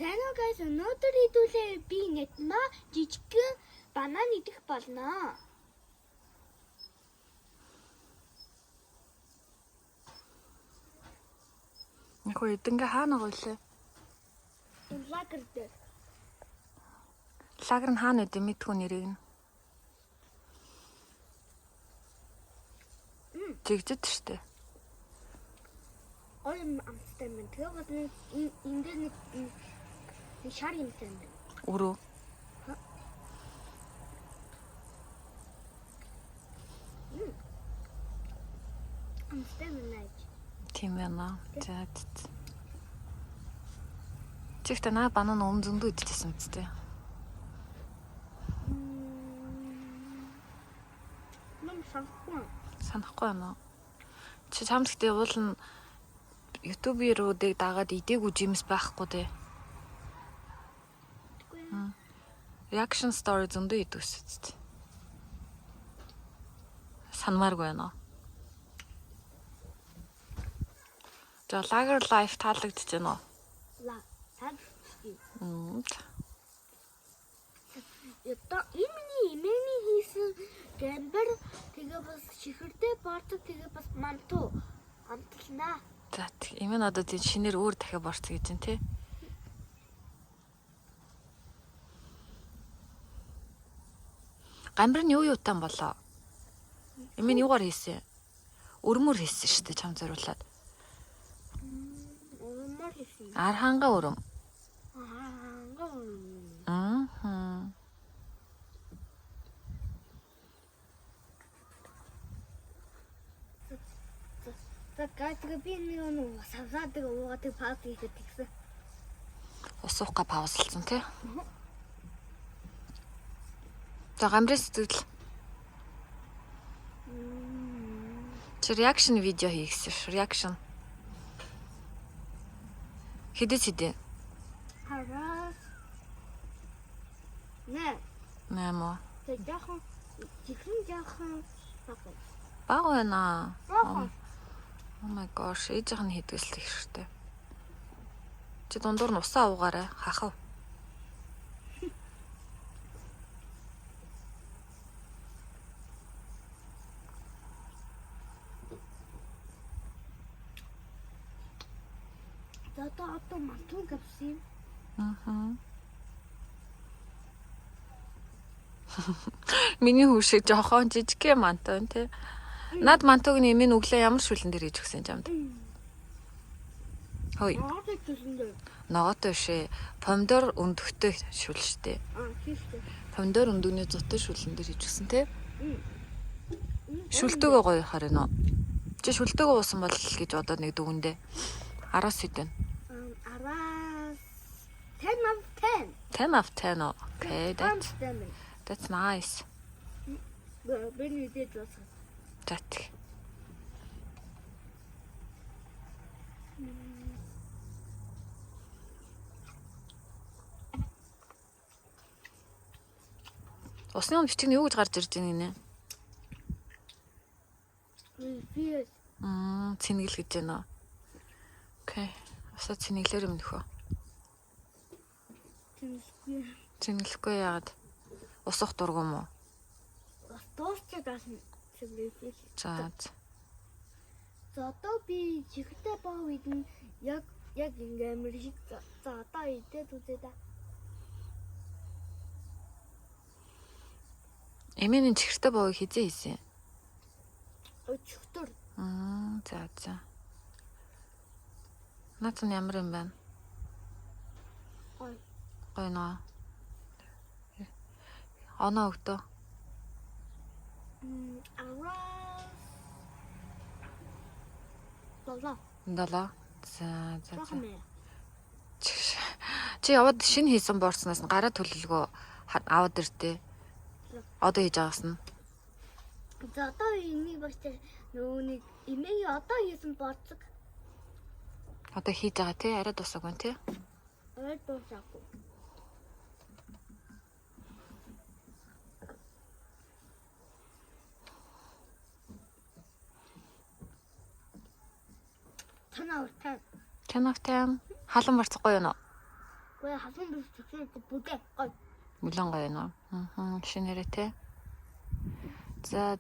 Сайн уу guys, өнөөдөр хэдүүлээ би нэтмаа жижигхэн банан идэх болно. Нөхөө эдэнгээ хаана гойлээ? Лагер дээр. Лагер нь хаана үдэ мэдгүй нэрийг нь. Жигжид штэ. Ойм амттай мэн. Тэгээ бол энэ дээр нэг шар юмтай юм. Өрөө. Амттай мэн. Тийм байна. За. Чихтэй наа банан өмзөндөө идчихсэн үстэй. Санахгүй байна. Чи чамд гэхдээ уул нь YouTube-ийг дагаад идээгүй жимс байхгүй дээ. Reaction story зөндөө идвэсэд. Санмааргүй байна. За Lager Life таалагдж байна уу? Имэний хийсэн гэмбэр тэгээ бас чихэртэй бордог тэгээ бас манту амтлнаа. За ийм нь одоо тийм шинээр өөр дахиад борцсон гэж байна тий. Гамбар нь юу таан болоо? Ийм нь юугаар хийсэн? Өрмөр хийсэн шүү дээ чам зориулаад. Өрмөр хийсэн. Арханга өрөм. Тэгээд би нэг савсаадаг уугадаг пауз хийхэд тэгсэн. Усууха паузлсан тий. За гамбрын сэтгэл. Чи реакшн видео хийгсэн ш. Реакшн. Хэдэ? Хараа. Нэ. Нэмо. Тэг яхан Баг байна. Баг. Oh my gosh, ээжийнх нь хийдгэлтэй хэрэгтэй. Чи дундуур нь усаа уугаарай, хахав. Одоо мантун гавсан. Миний хүү шиг жоохон жижигхэн мантун тий. Над мантуг нэмийн өглөө ямар шүлэн дээр хийж өгсөн юмд. Хөөе. Ногоотой шээ. Помидор өндөгтэй шүл штэ. Помидор өндөгний зуттай шүлэн дээр хийж өгсөн тий. Шүлтөөгөө гоё харина. Чи шүлтөөгөө уусан бол гэж одоо нэг дүүндээ. Араас хэдэн? Араас 10 of 10. 10 of 10. Okay, that's nice. Бэний дэд болсон. Зат. Усны бичиг нь юу гэж гарч ирж байна гинэ? Цэнэгэл гэж байна. Окей. Усаа цэнэглэр юм нөхөө. Цэнэглэхгүй яагаад? Усах дургу юм уу? Дуусчаад байна. За. За одоо би чихтэй боо идэн яг ингээм шиг за одоо идээд үзээ да. Эмээний чихтэй боог хизээ хийсэн? Өчтөр. За. Наац нь ямар юм байна? Гоё нөө. Оноо өгдөө. Далаа. За. Чи яваад шинэ хийсэн борцноос нь гараа төлөлгөө аваад иртээ. Одоо хийж байгаас нь. За одоо энийг бачаа нөгөө нэг имэги одоо хийсэн борцог. Одоо хийж байгаа тий арай дуусаагүй тий. Арай дуусаагүй. Танаа уртаа. 10 of 10. Халан марцахгүй юу нөө? Gue хасан биш зөвшөөрөл бүдэ гоё. Мүлэн гоё нөө. Шинээрээ те. За.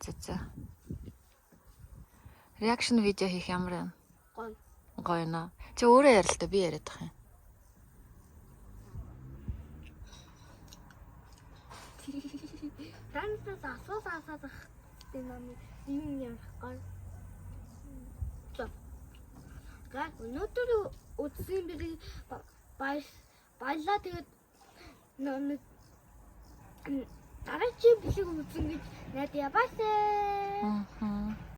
Реакшн видео хийх ямар байна? Гоё. Гоё нөө. Чи өөрөө ярил та би яриад тах юм. Францаас асуусан гэдэг намайг юм ярих гоё. Гаг өнөөдөр үзсэн бэрийг баялаа тэгээд нэг дараагийн бэлэг үзэн гэж найд яваасаа.